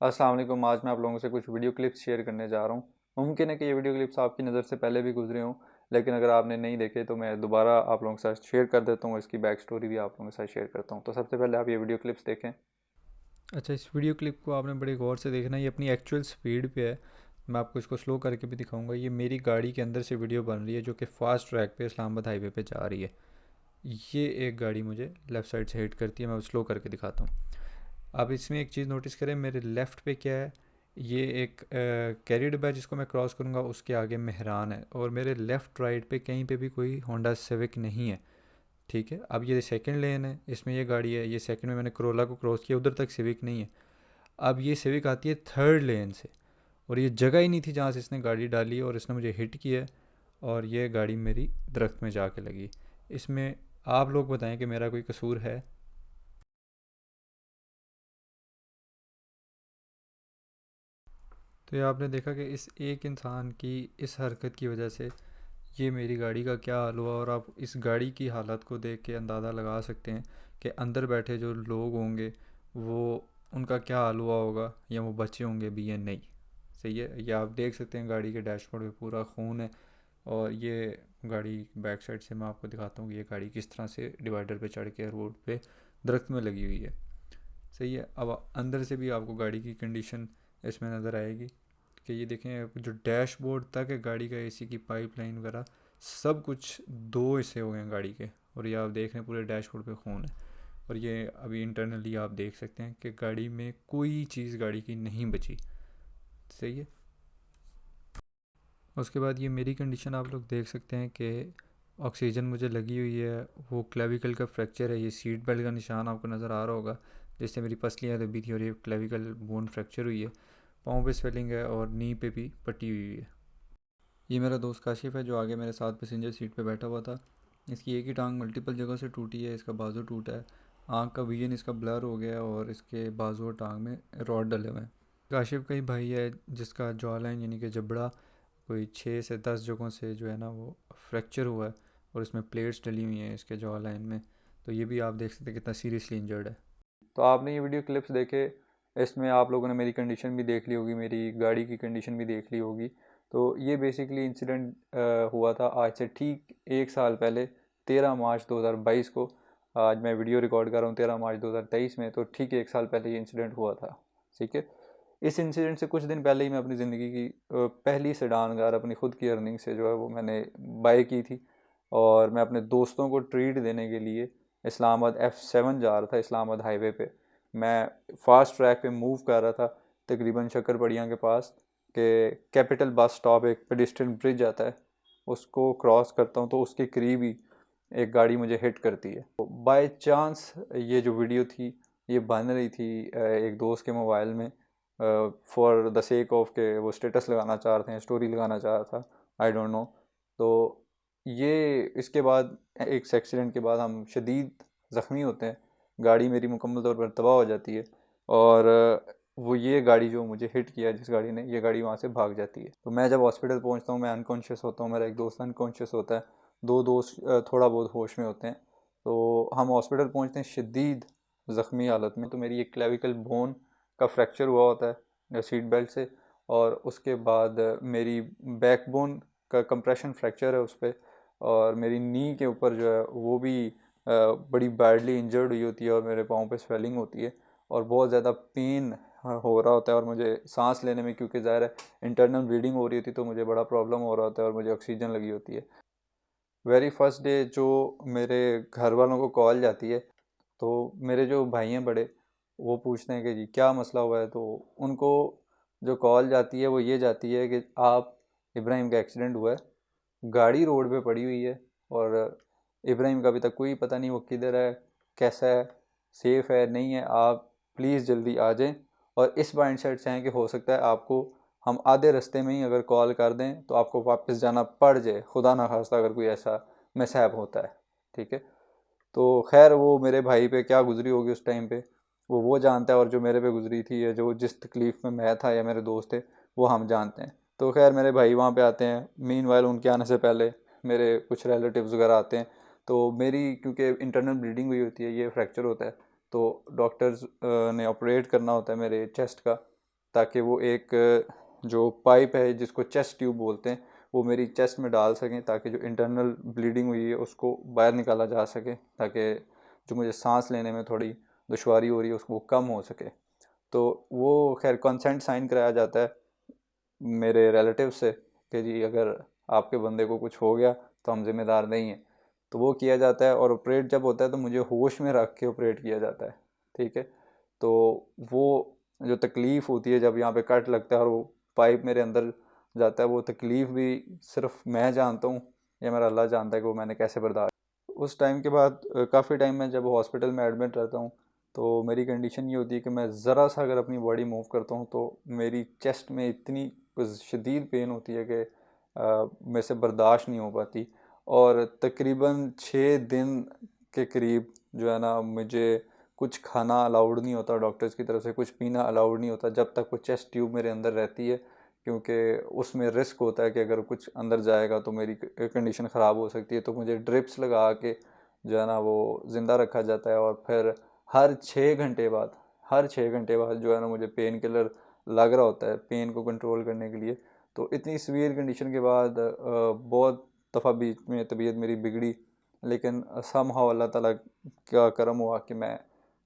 अस्सलाम वालेकुम। आज मैं आप लोगों से कुछ वीडियो क्लिप्स शेयर करने जा रहा हूँ। मुमकिन है कि ये वीडियो क्लिप्स आपकी नज़र से पहले भी गुजरे हों, लेकिन अगर आपने नहीं देखे तो मैं दोबारा आप लोगों के साथ शेयर कर देता हूँ। इसकी बैक स्टोरी भी आप लोगों के साथ शेयर करता हूँ। तो सबसे पहले आप ये वीडियो क्लिप्स देखें। अच्छा, इस वीडियो क्लिप को आपने बड़े गौर से देखना है। ये अपनी एक्चुअल स्पीड पे है। मैं आपको इसको स्लो करके भी दिखाऊंगा। ये मेरी गाड़ी के अंदर से वीडियो बन रही है जो कि फ़ास्ट ट्रैक पे इस्लामाबाद हाईवे पे जा रही है। ये एक गाड़ी मुझे लेफ़्ट साइड से हिट करती है। मैं स्लो करके दिखाता हूँ। आप इसमें एक चीज़ नोटिस करें, मेरे लेफ़्ट पे क्या है। ये एक कैरी डिब्बा है जिसको मैं क्रॉस करूँगा, उसके आगे मेहरान है, और मेरे लेफ़्ट राइट पे कहीं पे भी कोई होंडा सिविक नहीं है। ठीक है, अब ये सेकंड लेन है, इसमें ये गाड़ी है। ये सेकंड में मैंने करोला को क्रॉस किया, उधर तक सिविक नहीं है। अब ये सिविक आती है थर्ड लेन से, और ये जगह ही नहीं थी जहाँ से इसने गाड़ी डाली, और इसने मुझे हिट किया, और ये गाड़ी मेरी दरख्त में जाके लगी। इसमें आप लोग बताएं कि मेरा कोई कसूर है? तो ये आपने देखा कि इस एक इंसान की इस हरकत की वजह से ये मेरी गाड़ी का क्या हाल हुआ, और आप इस गाड़ी की हालत को देख के अंदाज़ा लगा सकते हैं कि अंदर बैठे जो लोग होंगे वो उनका क्या हाल हुआ होगा, या वो बचे होंगे भी या नहीं। सही है, ये आप देख सकते हैं गाड़ी के डैशबोर्ड पे पूरा खून है। और ये गाड़ी बैक साइड से मैं आपको दिखाता हूँ कि ये गाड़ी किस तरह से डिवाइडर पे चढ़ के रोड पे दरख्त में लगी हुई है। सही है, अब अंदर से भी आपको गाड़ी की कंडीशन इसमें नज़र आएगी कि ये देखें, जो डैशबोर्ड तक है गाड़ी का, एसी की पाइपलाइन वगैरह सब कुछ दो हिस्से हो गए हैं गाड़ी के। और ये आप देख रहे हैं पूरे डैशबोर्ड पे खून है। और ये अभी इंटरनली आप देख सकते हैं कि गाड़ी में कोई चीज़ गाड़ी की नहीं बची। सही है, उसके बाद ये मेरी कंडीशन आप लोग देख सकते हैं कि ऑक्सीजन मुझे लगी हुई है, वो क्लेविकल का फ्रैक्चर है, ये सीट बेल्ट का निशान आपको नज़र आ रहा होगा, जिससे मेरी पसलियाँ दबी थी, और ये क्लेविकल बोन फ्रैक्चर हुई है। पाँव पे स्वेलिंग है, और नी पे भी पट्टी हुई है। ये मेरा दोस्त काशिफ है जो आगे मेरे साथ पैसेंजर सीट पे बैठा हुआ था। इसकी एक ही टांग मल्टीपल जगह से टूटी है, इसका बाजू टूटा है, आँख का विजन इसका ब्लर हो गया है, और इसके बाजू और टांग में रॉड डले हुए हैं। काशिफ का ही भाई है जिसका जॉ लाइन यानी कि जबड़ा कोई 6 से 10 जगहों से जो है ना वो फ्रैक्चर हुआ है, और इसमें प्लेट्स डली हुई हैं इसके जॉ लाइन में। तो ये भी आप देख सकते हैं कितना सीरियसली इंजर्ड है। तो आपने ये वीडियो क्लिप्स देखे, इसमें आप लोगों ने मेरी कंडीशन भी देख ली होगी, मेरी गाड़ी की कंडीशन भी देख ली होगी। तो ये बेसिकली इंसिडेंट हुआ था आज से ठीक 1 साल पहले, 13 मार्च 2022 को। आज मैं वीडियो रिकॉर्ड कर रहा हूँ 13 मार्च 2023 में, तो ठीक 1 साल पहले ये इंसिडेंट हुआ था। ठीक है, इस इंसिडेंट से कुछ दिन पहले ही मैं अपनी ज़िंदगी की पहली सेडान कार अपनी खुद की अर्निंग से जो है वो मैंने बाय की थी। और मैं अपने दोस्तों को ट्रीट देने के लिए इस्लामाबाद F7 जा रहा था, इस्लामाबाद हाईवे पे। मैं फ़ास्ट ट्रैक पे मूव कर रहा था, तकरीबन शक्करपड़ियाँ के पास के कैपिटल बस स्टॉप, एक पेडिस्ट्रियन ब्रिज आता है, उसको क्रॉस करता हूँ तो उसके करीब ही एक गाड़ी मुझे हिट करती है। तो बाय चांस ये जो वीडियो थी ये बन रही थी एक दोस्त के मोबाइल में, फॉर द सेक ऑफ के वो स्टेटस लगाना चाह रहे थे, स्टोरी लगाना चाह रहा था, आई डोंट नो। तो ये इसके बाद एक एक्सीडेंट के बाद हम शदीद ज़ख्मी होते हैं, गाड़ी मेरी मुकम्मल तौर पर तबाह हो जाती है, और वो ये गाड़ी जो मुझे हिट किया जिस गाड़ी ने, ये गाड़ी वहाँ से भाग जाती है। तो मैं जब हॉस्पिटल पहुँचता हूँ मैं अनकॉन्शियस होता हूँ, मेरा एक दोस्त अनकॉन्शियस होता है, दो दोस्त थोड़ा बहुत होश में होते हैं। तो हम हॉस्पिटल पहुँचते हैं शदीद ज़ख्मी हालत में। तो मेरी एक क्लेविकल बोन का फ्रैक्चर हुआ होता है सीट बेल्ट से, और उसके बाद मेरी बैक बोन का कंप्रेशन फ्रैक्चर है उस पर, और मेरी नी के ऊपर जो है वो भी बड़ी बैडली इंजर्ड हुई होती है, और मेरे पाँव पे स्वेलिंग होती है, और बहुत ज़्यादा पेन हो रहा होता है, और मुझे सांस लेने में, क्योंकि ज़ाहिर है इंटरनल ब्लीडिंग हो रही होती है तो मुझे बड़ा प्रॉब्लम हो रहा होता है, और मुझे ऑक्सीजन लगी होती है। वेरी फर्स्ट डे जो मेरे घर वालों को कॉल जाती है, तो मेरे जो भाई हैं बड़े, वो पूछते हैं कि जी क्या मसला हुआ है। तो उनको जो कॉल जाती है वो ये जाती है कि आप, इब्राहिम का एक्सीडेंट हुआ है, गाड़ी रोड पे पड़ी हुई है, और इब्राहिम का अभी तक कोई पता नहीं वो किधर है, कैसा है, सेफ़ है नहीं है, आप प्लीज़ जल्दी आ जाएं। और इस माइंडसेट से हैं कि हो सकता है आपको हम आधे रास्ते में ही अगर कॉल कर दें तो आपको वापस जाना पड़ जाए, खुदा ना खास्ता अगर कोई ऐसा मिसहैप होता है। ठीक है, तो खैर वो मेरे भाई पे क्या गुजरी होगी उस टाइम पे वो जानता है, और जो मेरे पे गुजरी थी या जो जिस तकलीफ़ में मैं था या मेरे दोस्त थे वो हम जानते हैं। तो खैर मेरे भाई वहाँ पे आते हैं, मीनवाइल उनके आने से पहले मेरे कुछ रिलेटिव्स वगैरह आते हैं। तो मेरी क्योंकि इंटरनल ब्लीडिंग हुई होती है, ये फ्रैक्चर होता है, तो डॉक्टर्स ने ऑपरेट करना होता है मेरे चेस्ट का। ताकि वो एक जो पाइप है जिसको चेस्ट ट्यूब बोलते हैं वो मेरी चेस्ट में डाल सकें, ताकि जो इंटरनल ब्लीडिंग हुई है उसको बाहर निकाला जा सके, ताकि जो मुझे सांस लेने में थोड़ी दुश्वारी हो रही है उसको कम हो सके। तो वो खैर कंसेंट साइन कराया जाता है मेरे रिलेटिव से कि जी अगर आपके बंदे को कुछ हो गया तो हम जिम्मेदार नहीं हैं। तो वो किया जाता है, और ऑपरेट जब होता है तो मुझे होश में रख के ऑपरेट किया जाता है। ठीक है। तो वो जो तकलीफ़ होती है जब यहाँ पे कट लगता है और वो पाइप मेरे अंदर जाता है, वो तकलीफ़ भी सिर्फ मैं जानता हूँ या मेरा अल्लाह जानता है कि वो मैंने कैसे बर्दाश्त। उस टाइम के बाद काफ़ी टाइम में जब हॉस्पिटल में एडमिट रहता हूँ तो मेरी कंडीशन ये होती है कि मैं ज़रा सा अगर अपनी बॉडी मूव करता हूँ तो मेरी चेस्ट में इतनी शदीद पेन होती है कि मेरे से बर्दाश्त नहीं हो पाती। और तकरीबन 6 दिन के करीब जो है ना मुझे कुछ खाना अलाउड नहीं होता डॉक्टर्स की तरफ से, कुछ पीना अलाउड नहीं होता जब तक वो चेस्ट ट्यूब मेरे अंदर रहती है, क्योंकि उसमें रिस्क होता है कि अगर कुछ अंदर जाएगा तो मेरी कंडीशन ख़राब हो सकती है। तो मुझे ड्रिप्स लगा के जो है ना वो ज़िंदा रखा जाता है, और फिर हर 6 घंटे बाद जो है ना मुझे पेन किलर लग रहा होता है पेन को कंट्रोल करने के लिए। तो इतनी सीवियर कंडीशन के बाद बहुत दफ़ा बीच में तबीयत मेरी बिगड़ी, लेकिन समहाउ अल्लाह ताला का करम हुआ कि मैं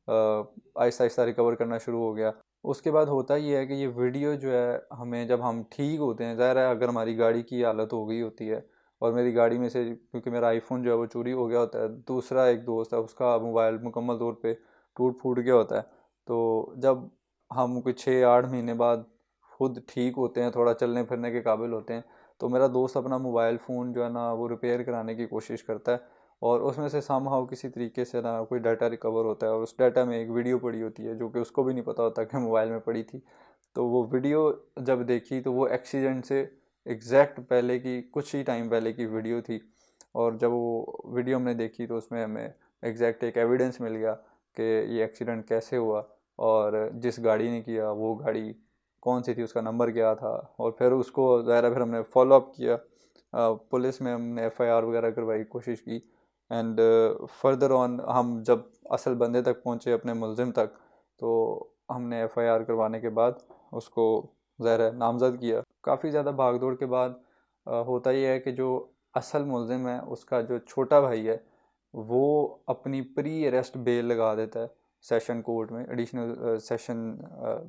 आहिस्ता आहिस्ता रिकवर करना शुरू हो गया। उसके बाद होता ये है कि ये वीडियो जो है हमें जब हम ठीक होते हैं, ज़ाहिर है अगर हमारी गाड़ी की हालत हो गई होती है और मेरी गाड़ी में से क्योंकि मेरा आईफोन जो है वो चोरी हो गया होता है, दूसरा एक दोस्त है उसका मोबाइल मुकम्मल तौर पे टूट फूट गया होता है। तो जब हम कुछ 6-8 महीने बाद खुद ठीक होते हैं, थोड़ा चलने फिरने के काबिल होते हैं, तो मेरा दोस्त अपना मोबाइल फ़ोन जो है ना वो रिपेयर कराने की कोशिश करता है, और उसमें से समहाउ किसी तरीके से ना कोई डाटा रिकवर होता है, और उस डाटा में एक वीडियो पड़ी होती है जो कि उसको भी नहीं पता होता कि मोबाइल में पड़ी थी। तो वो वीडियो जब देखी तो वो एक्सीडेंट से एग्जैक्ट पहले की कुछ ही टाइम पहले की वीडियो थी, और जब वो वीडियो हमने देखी तो उसमें हमें एग्जैक्ट एक एविडेंस मिल गया कि ये एक्सीडेंट कैसे हुआ, और जिस गाड़ी ने किया वो गाड़ी कौन सी थी, उसका नंबर क्या था। और फिर उसको ज़ाहिर है फिर हमने फॉलो अप किया, पुलिस में हमने एफआईआर वगैरह करवाई, कोशिश की। एंड फर्दर ऑन हम जब असल बंदे तक पहुँचे, अपने मुलजिम तक, तो हमने एफआईआर करवाने के बाद उसको ज़ाहिर है नामज़द किया। काफ़ी ज़्यादा भाग दौड़ के बाद होता ये है कि जो असल मुलजिम है उसका जो छोटा भाई है वो अपनी प्री अरेस्ट बेल लगा देता है सेशन कोर्ट में, एडिशनल सेशन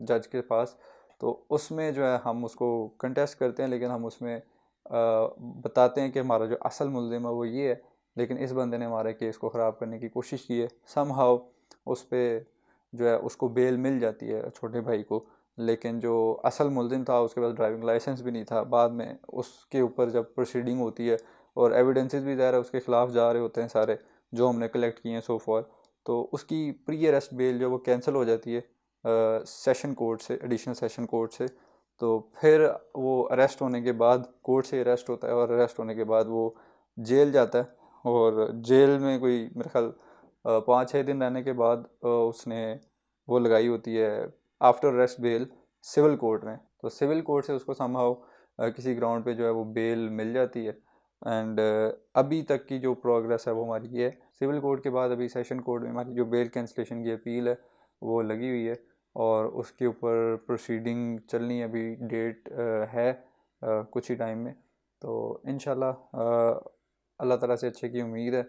जज के पास। तो उसमें जो है हम उसको कंटेस्ट करते हैं, लेकिन हम उसमें बताते हैं कि हमारा जो असल मुलजिम है वो ये है, लेकिन इस बंदे ने हमारे केस को ख़राब करने की कोशिश की है। समहाउ उस पर जो है उसको बेल मिल जाती है छोटे भाई को, लेकिन जो असल मुलजिम था उसके पास ड्राइविंग लाइसेंस भी नहीं था। बाद में उसके ऊपर जब प्रोसीडिंग होती है और एविडेंसेस भी ज़ाहिर है उसके ख़िलाफ़ जा रहे होते हैं सारे जो हमने कलेक्ट किए हैं सो फॉर, तो उसकी प्री अरेस्ट बेल जो वो कैंसिल हो जाती है सेशन कोर्ट से, एडिशनल सेशन कोर्ट से। तो फिर वो अरेस्ट होने के बाद, कोर्ट से अरेस्ट होता है और अरेस्ट होने के बाद वो जेल जाता है, और जेल में कोई मेरे ख्याल 5-6 दिन रहने के बाद उसने वो लगाई होती है after arrest bail civil court में। तो सिविल कोर्ट से उसको समहाउ किसी ग्राउंड पे जो है वो बेल मिल जाती है। एंड अभी तक की जो प्रोग्रेस है वो हमारी ये है। सिविल कोर्ट के बाद अभी सेशन कोर्ट में हमारी जो बेल कैंसलेशन की अपील है वो लगी हुई है, और उसके ऊपर प्रोसीडिंग चलनी है। अभी डेट है कुछ ही टाइम में। तो इंशाल्लाह अल्लाह ताला से अच्छे की उम्मीद है,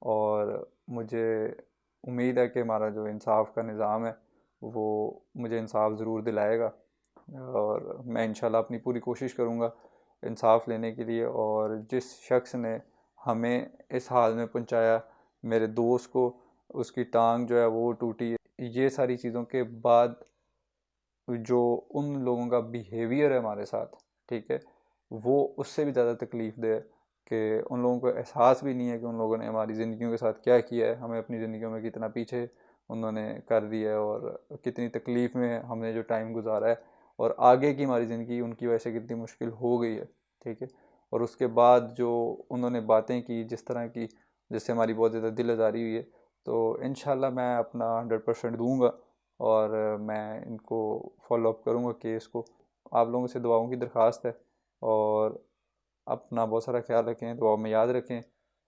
और मुझे उम्मीद है कि हमारा जो इंसाफ का निज़ाम है वो मुझे इंसाफ ज़रूर दिलाएगा, और मैं इंशाल्लाह अपनी पूरी कोशिश करूँगा इंसाफ लेने के लिए। और जिस शख्स ने हमें इस हाल में पहुंचाया, मेरे दोस्त को उसकी टांग जो है वो टूटी, ये सारी चीज़ों के बाद जो उन लोगों का बिहेवियर है हमारे साथ, ठीक है, वो उससे भी ज़्यादा तकलीफ़ दे कि उन लोगों को एहसास भी नहीं है कि उन लोगों ने हमारी ज़िंदगियों के साथ क्या किया है, हमें अपनी ज़िंदगियों में कितना पीछे उन्होंने कर दिया है, और कितनी तकलीफ़ में हमने जो टाइम गुजारा है, और आगे की हमारी ज़िंदगी उनकी वजह से कितनी मुश्किल हो गई है। ठीक है। और उसके बाद जो उन्होंने बातें की जिस तरह की, जिससे हमारी बहुत ज़्यादा दिल आज़ारी हुई है, तो इंशाल्लाह मैं अपना 100% दूंगा, और मैं इनको फॉलो अप करूँगा केस को। आप लोगों से दुआओं की दरख्वास्त है, और अपना बहुत सारा ख्याल रखें, दुआ में याद रखें।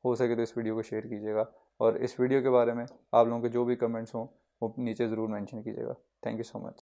हो सके तो इस वीडियो को शेयर कीजिएगा, और इस वीडियो के बारे में आप लोगों के जो भी कमेंट्स हों वो नीचे ज़रूर मेंशन कीजिएगा। Thank you so much.